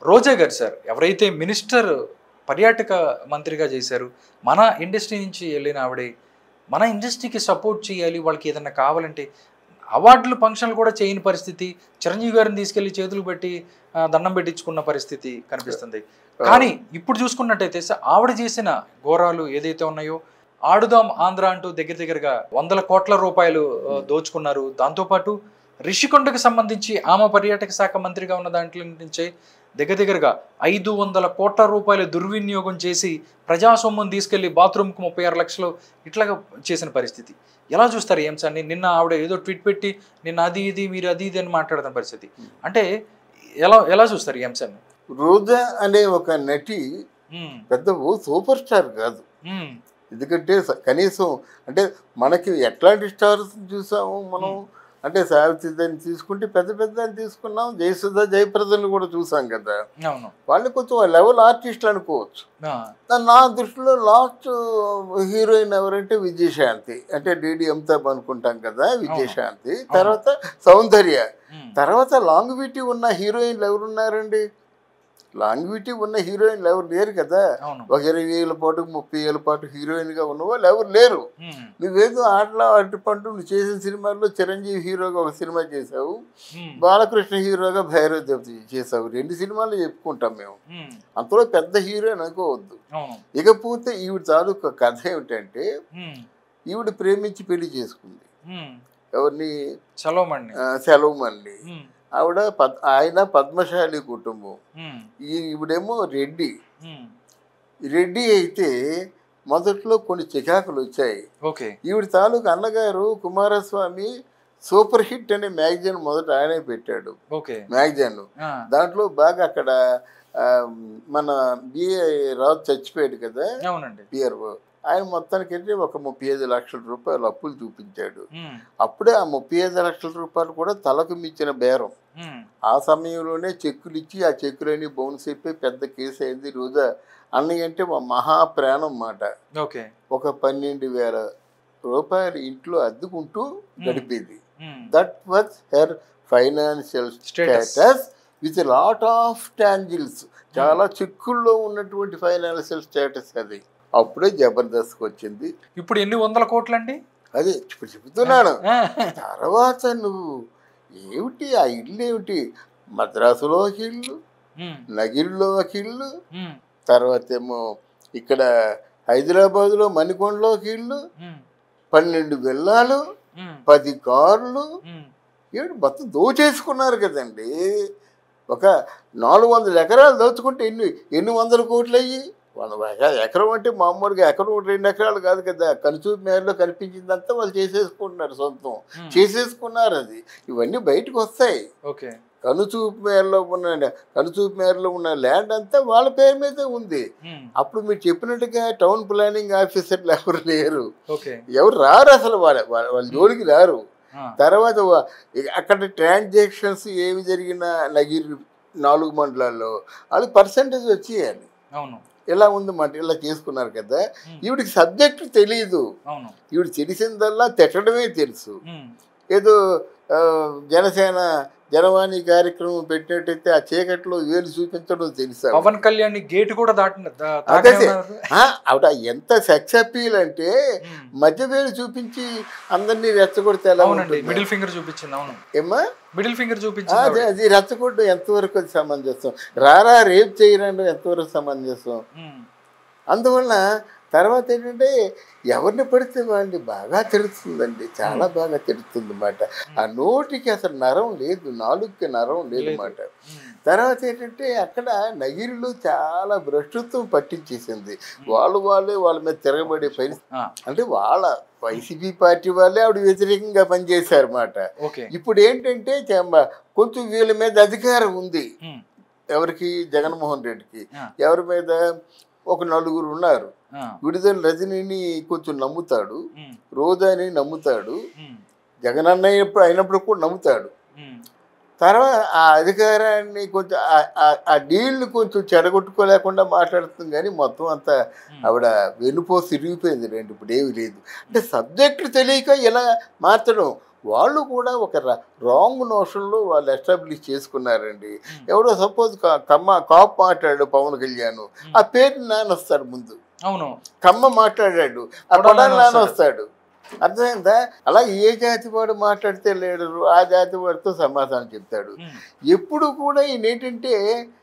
రోజా గారు సార్ ఎవరైతే మినిస్టర్ పర్యాటక మంత్రిగా చేశారు, మన ఇండస్ట్రీ నుంచి వెళ్ళిన ఆవిడే మన ఇండస్ట్రీకి సపోర్ట్ చేయాలి, వాళ్ళకి ఏదన్నా కావాలంటే అవార్డులు ఫంక్షన్లు కూడా చేయని పరిస్థితి, చిరంజీవి గారిని తీసుకెళ్లి చేతులు పెట్టి దండం పెట్టించుకున్న పరిస్థితి కనిపిస్తుంది. కానీ ఇప్పుడు చూసుకున్నట్టయితే ఆవిడ చేసిన ఘోరాలు ఏదైతే ఉన్నాయో, ఆడుదాం ఆంధ్ర అంటూ దగ్గర దగ్గరగా 100 కోట్ల రూపాయలు దోచుకున్నారు. దాంతోపాటు రిషికొండకు సంబంధించి ఆమె పర్యాటక శాఖ మంత్రిగా ఉన్న దాంట్లో నుంచే దగ్గర దగ్గరగా 500 కోట్ల రూపాయలు దుర్వినియోగం చేసి ప్రజాసొమ్మును తీసుకెళ్లి బాత్రూమ్కి 36 లక్షలు ఇట్లాగా చేసిన పరిస్థితి. ఎలా చూస్తారు ఈ అంశాన్ని? నిన్న ఆవిడ ఏదో ట్వీట్ పెట్టి నిన్న అది ఇది మీరు అది ఇది అని మాట్లాడుతున్న పరిస్థితి. అంటే ఎలా ఎలా చూస్తారు ఈ అంశాన్ని? రోజా అనే ఒక నటి పెద్ద సూపర్ స్టార్ కాదు. ఎందుకంటే కనీసం అంటే మనకి ఎట్లాంటి స్టార్స్ చూసాము మనం అంటే సావిత్రిని తీసుకుంటే పెద్ద పెద్ద తీసుకున్నాం, జయసుధ జయప్రదని కూడా చూసాం కదా. వాళ్ళు కొంచెం లెవెల్ ఆర్టిస్టులు అనుకోవచ్చు. నా దృష్టిలో లాస్ట్ హీరోయిన్ ఎవరంటే విజయశాంతి, అంటే డిడి అమితాబ్ అనుకుంటాం కదా విజయశాంతి. తర్వాత సౌందర్య, తర్వాత లాంగ్విటీ ఉన్న హీరోయిన్లు ఎవరున్నారండి? లాంగ్విటీ ఉన్న హీరోయిన్లు ఎవరు లేరు కదా. ఒక 20 ఏళ్ళ పాటు 30 ఏళ్ళ పాటు హీరోయిన్గా ఉన్న వాళ్ళు ఎవరు లేరు. నువ్వేదో ఆటలో అటుపంటూ నువ్వు చేసిన సినిమాల్లో చిరంజీవి హీరోగా ఒక సినిమా చేసావు, బాలకృష్ణ హీరోగా భైరవ్ దేవత చేసావు. 2 సినిమాలు చెప్పుకుంటాం మేము, అంతలో పెద్ద హీరోయిన్ అనుకోవద్దు. ఇకపోతే ఈవిడ తాలూకు కథ ఏమిటంటే, ఈవిడ ప్రేమించి పెళ్లి చేసుకుంది. ఎవరిని? సెలవుమణి. ఆవిడ ఆయన పద్మశాలి కుటుంబం, ఈవిడేమో రెడ్డి. రెడ్డి అయితే మొదట్లో కొన్ని చికాకులు వచ్చాయి. ఈవిడ తాలూకు అన్నగారు కుమారస్వామి సూపర్ హిట్ అనే మ్యాగజైన్ మొదట ఆయనే పెట్టాడు మ్యాగజైన్. దాంట్లో బాగా అక్కడ మన బిఏ రాజు చచ్చిపోయాడు కదా పిఆర్ఓ, ఆయన మొత్తానికి వెళ్ళి ఒక 35 లక్షల రూపాయలు అప్పులు చూపించాడు. అప్పుడే ఆ 35 లక్షల రూపాయలు కూడా తలకు మించిన బేరం. ఆ సమయంలోనే చెక్కులు ఇచ్చి ఆ చెక్కులన్నీ బౌన్స్ అయిపోయి పెద్ద కేసు అయింది. రోజా అన్నయ్య అంటే మహాప్రాణం మాట. ఒక 12,000 రూపాయలు ఇంట్లో అద్దుకుంటూ గడిపేది. That was her financial status with lot of tangles. చాలా చిక్కుల్లో ఉన్నటువంటి ఫైనాన్షియల్ స్టేటస్ అది. అప్పుడే జబర్దస్త్కి వచ్చింది. ఇప్పుడు ఎన్ని 100 కోట్లు అండి? అదే ఇప్పుడు చెబుతున్నాను. తర్వాత నువ్వు ఏమిటి ఆ ఇల్లు ఏమిటి? మద్రాసులో ఒక ఇల్లు, నగిరిలో ఒక ఇల్లు, తర్వాత ఏమో ఇక్కడ హైదరాబాద్లో మణికొండలో ఒక ఇల్లు, 12 విల్లాలు, 10 కార్లు, ఏమిటి మొత్తం దోచేసుకున్నారు కదండి. ఒక 400 ఎకరాలు దోచుకుంటే ఎన్ని 100 కోట్లు అయ్యి? 100 ఎకరం అంటే మామూలుగా ఎకరం 2 ఎకరాలు కాదు కదా. కనుచూపు మేరలో కనిపించిందంతా వాళ్ళు చేసేసుకుంటున్నారు, సొంతం చేసేసుకున్నారు. అది ఇవన్నీ బయటకు వస్తాయి. కనుచూపు మేరలో ఉన్న ల్యాండ్ అంతా వాళ్ళ పేరు మీదే ఉంది. అప్పుడు మీరు చెప్పినట్టుగా టౌన్ ప్లానింగ్ ఆఫీసర్లు ఎవరు లేరు, ఎవరు రారు, అసలు వాళ్ళ జోలికి రారు. తర్వాత అక్కడ ట్రాన్సాక్షన్స్ ఏమి జరిగినా నగిరి 4 మండలాల్లో అది పర్సంటేజ్ వచ్చేయాలి. ఇలా ఉందన్నమాట. ఇలా చేసుకున్నారు కదా. ఈవిడికి సబ్జెక్టు తెలియదు. ఈవిడ తెలిసిందల్లా తిట్టడమే తెలుసు. ఏదో జనసేన జనవాణి కార్యక్రమం పెట్టినట్టయితే ఆ చీకట్లో వేలు చూపించడం తెలుసా? పవన్ కళ్యాణ్ గేట్ కూడా ఆవిడ ఎంత సెక్స్ అపీల్ అంటే మధ్య వేలు చూపించి అందరినీ రెచ్చగొడితే ఎలా ఉంటుంది? మిడిల్ ఫింగర్ చూపించింది. ఏమ్మా మిడిల్ ఫింగర్ చూపించింది. అది రెచ్చగొట్టడం ఎంతవరకు అది సమంజసం? రారా రేప్ చేయడం ఎంతవరకు సమంజసం? అందువల్ల తర్వాత ఏంటంటే ఎవరిని పడితే వాళ్ళని బాగా తిడుతుందండి, చాలా బాగా తిడుతుంది అన్నమాట. ఆ నోటికి అసలు నరం లేదు, నాలుగుకి నరం లేదు అన్నమాట. తర్వాత ఏంటంటే అక్కడ నగిరిలో చాలా భ్రష్టత్వం పట్టించేసింది. వాళ్ళ మీద తిరగబడే పరిస్థితి. అంటే వాళ్ళ వైసీపీ పార్టీ వాళ్ళే ఆవిడ వ్యతిరేకంగా పనిచేశారు అన్నమాట. ఇప్పుడు ఏంటంటే కొంచెం వీళ్ళ మీద అధికారం ఉంది. ఎవరికి? జగన్మోహన్ రెడ్డికి. ఎవరి మీద? ఒక 4 ఉన్నారు. విడుదల రజనీని కొంచెం నమ్ముతాడు, రోజాని నమ్ముతాడు, జగన్ అన్నయ్య అయినప్పుడు కూడా నమ్ముతాడు. తర్వాత ఆ అధికారాన్ని కొంచెం ఆ డీల్ని కొంచెం చెడగొట్టుకోలేకుండా మాట్లాడుతుంది. కానీ మొత్తం అంతా ఆవిడ వెనుపో తిరిగిపోయింది. ఇప్పుడు ఏమి లేదు. అంటే సబ్జెక్టు తెలియక ఇలా మార్చడం. వాళ్ళు కూడా ఒక రాంగ్ నోషన్లో వాళ్ళు ఎస్టాబ్లిష్ చేసుకున్నారండి. ఎవడో సపోజ్ కాపు మాట్లాడాడు పవన్ కళ్యాణ్, ఆ పేరు నాన్న వస్తాడు ముందు. అవును, కమ్మ మాట్లాడాడు, ఆ కొడాలి నాన్న వస్తాడు. అర్థమైందా? అలాగే ఏ జాతి వాడు మాట్లాడితే లీడరు ఆ జాతి వాడితో సమాధానం చెప్తాడు. ఎప్పుడు కూడా ఈయన ఏంటంటే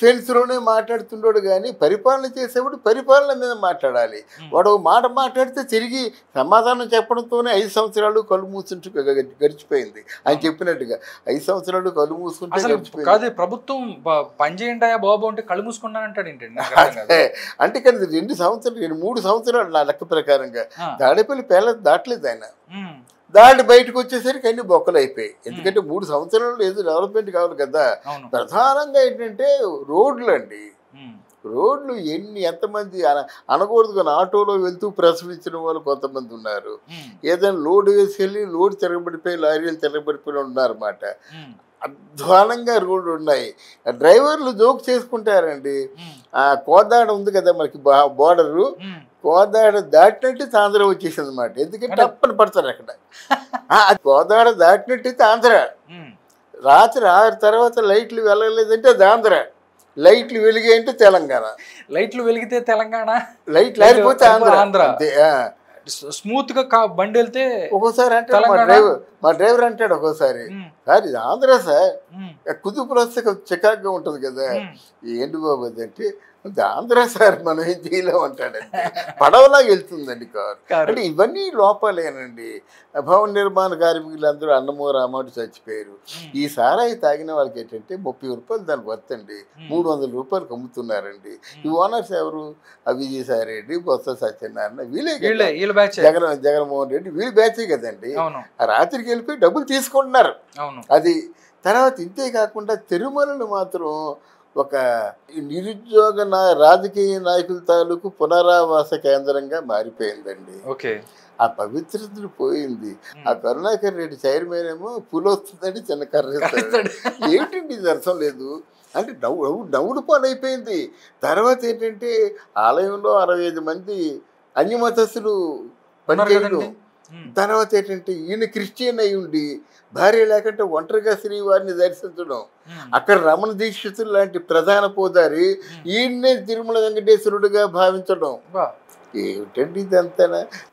సెన్స్లోనే మాట్లాడుతుండోడు, కానీ పరిపాలన చేసేవాడు పరిపాలన మీద మాట్లాడాలి. వాడు మాట మాట్లాడితే తిరిగి సమాధానం చెప్పడంతోనే 5 సంవత్సరాలు కళ్ళు మూసుకుంటూ గడిచిపోయింది. ఆయన చెప్పినట్టుగా 5 సంవత్సరాలు కళ్ళు మూసుకుంటే గడిచిపోయింది. కాదు, ప్రభుత్వం పనిచేయండి బాబు అంటే కళ్ళు మూసుకున్నానంటాడు ఏంటండి? అంటే కానీ 2 సంవత్సరాలు 3 సంవత్సరాలు నా లెక్క ప్రకారంగా తాడేపల్లి పేల దాటలేదు. దాటి బయటకు వచ్చేసరికి అన్ని బొక్కలు అయిపోయాయి. ఎందుకంటే 3 సంవత్సరాలు ఏదో డెవలప్మెంట్ కావాలి కదా. ప్రధానంగా ఏంటంటే రోడ్లు అండి. రోడ్లు ఎంతమంది అనకూడదు కానీ ఆటోలో వెళ్తూ ప్రసవించిన వాళ్ళు కొంతమంది ఉన్నారు. ఏదైనా లోడ్ వేసుకెళ్ళి లోడ్ తిరగబడిపోయి లారీలు తిరగబడిపోయి ఉన్నారన్నమాట. అధ్వానంగా రోడ్లు ఉన్నాయి. డ్రైవర్లు జోక్ చేసుకుంటారండి. కోదాడ ఉంది కదా మనకి బోర్డరు, కోదాడ దాటినట్టు ఆంధ్ర వచ్చేసింది అన్నమాట. ఎందుకంటే అప్పని పడతారు అక్కడ. కోదాడ దాటినట్టయితే ఆంధ్ర. రాత్రి 6 తర్వాత లైట్లు వెళ్ళలేదంటే అది ఆంధ్ర. లైట్లు వెలిగాయంటే తెలంగాణ. లైట్లు వెలిగితే తెలంగాణ, లైట్లు లేకపోతే ఆంధ్ర. స్మూత్ గా బండి వెళ్తే ఒక్కోసారి అంటే మా డ్రైవర్ అంటాడు ఒక్కోసారి, సార్ ఇది ఆంధ్ర సార్, కుదుపులు వస్తే చికాగ్గా ఉంటుంది కదా. ఏంటి బాబు అంటే ఆంధ్ర సార్, మనం ఏం చేయలేము అంటాడండి. పడవలాగా వెళ్తుందండి కారు. అంటే ఇవన్నీ లోపాలేనండి. భవన నిర్మాణ కార్మికులందరూ అన్నమో రామాడు చచ్చిపోయారు. ఈ సారాయి తాగిన వాళ్ళకి ఏంటంటే 30 రూపాయలు దానికి వర్తండి, 300 రూపాయలకు అమ్ముతున్నారండి. ఈ ఓనర్స్ ఎవరు? విజయసాయి రెడ్డి, బొత్స సత్యనారాయణ, వీళ్ళే జగన్మోహన్ రెడ్డి, వీళ్ళు బ్యాచే కదండి. రాత్రికి వెళ్ళిపోయి డబ్బులు తీసుకుంటున్నారు. అది తర్వాత ఇంతే కాకుండా తిరుమలను మాత్రం ఒక నిరుద్యోగ రాజకీయ నాయకుల తాలూకు పునరావాస కేంద్రంగా మారిపోయిందండి. ఆ పవిత్రతను పోయింది. ఆ కరుణాకర్ రెడ్డి చైర్మన్ ఏమో పూలు వస్తుందండి చిన్న కర్ర. ఏంటండి ఇది అర్థం లేదు. అంటే నవ్వుడు పాలైపోయింది. తర్వాత ఏంటంటే ఆలయంలో 65 మంది అన్యమతస్థులు పనిచేయడం. తర్వాత ఏంటంటే ఈయన క్రిస్టియన్ అయి ఉండి భార్య లేకుంటే ఒంటరిగా శ్రీవారిని దర్శించడం. అక్కడ రమణ దీక్షితులు లాంటి ప్రధాన పూజారి ఈయన్నే తిరుమల వెంకటేశ్వరుడిగా భావించడం. ఏమిటండి ఇదంతా.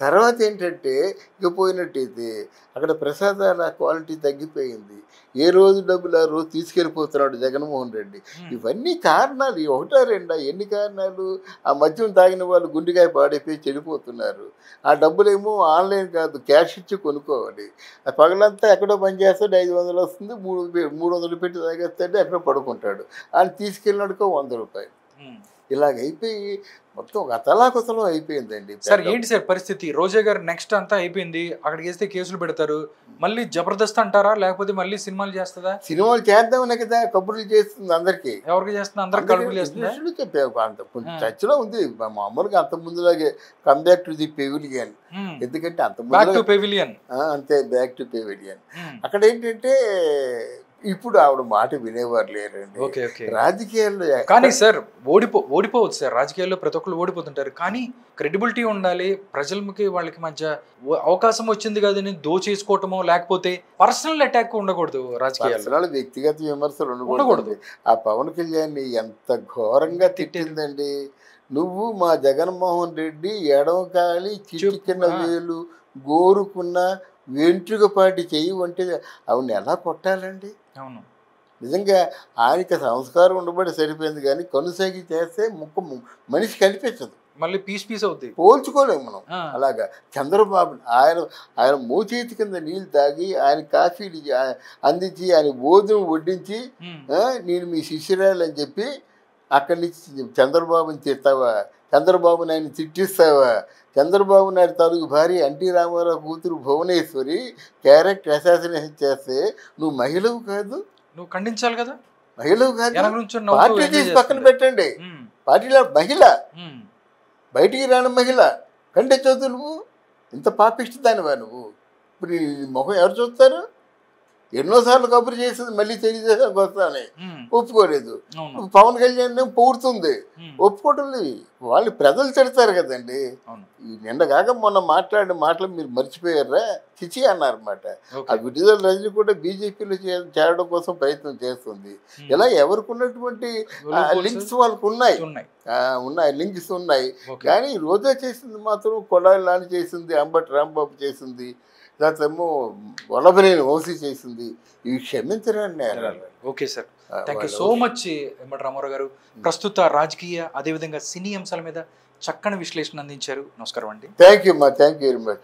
తర్వాత ఏంటంటే ఇక పోయినట్టయితే అక్కడ ప్రసాదాల క్వాలిటీ తగ్గిపోయింది. ఏ రోజు డబ్బులు ఆ రోజు తీసుకెళ్ళిపోతున్నాడు జగన్మోహన్ రెడ్డి. ఇవన్నీ కారణాలు. 1 2 ఎన్ని కారణాలు? ఆ మద్యం తాగిన వాళ్ళు గుండెకాయ పాడైపోయి చెడిపోతున్నారు. ఆ డబ్బులేమో ఆన్లైన్ కాదు, క్యాష్ ఇచ్చి కొనుక్కోవాలి. ఆ పగలంతా ఎక్కడో పని చేస్తాడు, 500 వస్తుంది, 300 పెట్టి తాగేస్తాడు, ఎక్కడో పడుకుంటాడు. ఆయన తీసుకెళ్ళినాడుకో 100 రూపాయలు. ఇలాగైపోయి మొత్తం ఒక అతలాకుతలం అయిపోయిందండి. సార్ ఏంటి సార్ పరిస్థితి? రోజా గారు నెక్స్ట్ అంతా అయిపోయింది, అక్కడికి వేస్తే కేసులు పెడతారు, మళ్ళీ జబర్దస్త్ అంటారా లేకపోతే మళ్ళీ సినిమాలు చేస్తుందా? సినిమాలు చేద్దామనే కదా కబుర్లు చేస్తుంది అందరికి. ఎవరికి చేస్తుంది? అందరికి కబుర్లు చేస్తుంది. చెప్పాము చర్చలో ఉంది మామూలుగా. అంత ముందులాగే come back to the pavilion. ఎందుకంటే అంత పెవిలియన్ అంతే, బ్యాక్ టు పెవిలియన్. అక్కడ ఏంటంటే ఇప్పుడు ఆవిడ మాట వినేవారు లేరండి రాజకీయాల్లో. కానీ సార్ ఓడిపోవచ్చు సార్, రాజకీయాల్లో ప్రతి ఒక్కరు ఓడిపోతుంటారు, కానీ క్రెడిబిలిటీ ఉండాలి. ప్రజలకి వాళ్ళకి మధ్య అవకాశం వచ్చింది కదని దోచేసుకోవటమో లేకపోతే పర్సనల్ అటాక్ ఉండకూడదు. రాజకీయాల్లో వ్యక్తిగత విమర్శలు ఉండకూడదు. ఆ పవన్ కళ్యాణ్ ఎంత ఘోరంగా తిట్టిందండి. నువ్వు మా జగన్మోహన్ రెడ్డి ఎడమకాలి చిటికిన వేలు గోరుకున్న వెంట్రుకపాటి చెయ్యి అంటే ఆవిడని ఎలా కొట్టాలండి? అవును, నిజంగా ఆయనకి సంస్కారం ఉండబడి సరిపోయింది, కానీ కనుసాగి చేస్తే మనిషి కనిపించదు, మళ్ళీ పీస్ అవుతుంది, పోల్చుకోలేము మనం. అలాగా చంద్రబాబు ఆయన మోచేతి కింద నీళ్ళు తాగి ఆయన కాఫీలు అందించి ఆయన భోజనం వడ్డించి నేను మీ శిష్యురాలు అని చెప్పి అక్కడి నుంచి చంద్రబాబుని తిట్టావా? చంద్రబాబుని ఆయన తిట్టిస్తావా? చంద్రబాబు నాయుడు తాలూకు భార్య ఎన్టీ రామారావు కూతురు భువనేశ్వరి క్యారెక్టర్ అసాసినేషన్ చేస్తే నువ్వు మహిళవు కాదు, నువ్వు ఖండించాలి కదా. మహిళవు కాదు, పార్టీ తీసి పక్కన పెట్టండి. పార్టీలో మహిళ, బయటికి రాని మహిళ ఖండించవద్దు. నువ్వు ఇంత పాపిష్టి దానివా నువ్వు? ఇప్పుడు నీ మొహం ఎవరు చూస్తారు? ఎన్నోసార్లు కబురు చేసింది మళ్ళీ తెలుగుదేశానికి వస్తానే ఉమ్, ఒప్పుకోలేదు. అవును. పవన్ కళ్యాణ్ పొగుడుతుంది, ఉమ్, ఒప్పుకోవటం లేదు. వాళ్ళు ప్రజలు తిడతారు కదండి. అవును. ఈ నిన్నగాక మొన్న మాట్లాడిన మాటలు మీరు మర్చిపోయారా, చిచి అన్నారన్నమాట. ఆ ఓకే. విడుదల రజని కూడా బీజేపీలో చేరడం కోసం ప్రయత్నం చేస్తుంది. ఉమ్, ఇలా ఎవరికి ఉన్నటువంటి loopholes లింక్స్ వాళ్ళకు ఉన్నాయి, ఉన్నాయి. ఉన్నాయి, లింక్స్ ఉన్నాయి. ఓకే. కానీ రోజా చేసింది మాత్రం కొడాలి నాని చేసింది, అంబటి రాంబాబు చేసింది, లేకపోతేమో వల్లభనేని వంశీ చేసింది. ఇవి క్షమించరాని నేరాలు. Okay sir, thank you so much Vembati Ramarao గారు. ప్రస్తుత రాజకీయ అదేవిధంగా సినీ అంశాల మీద చక్కని విశ్లేషణ అందించారు. నమస్కారం అండి. Thank you very much.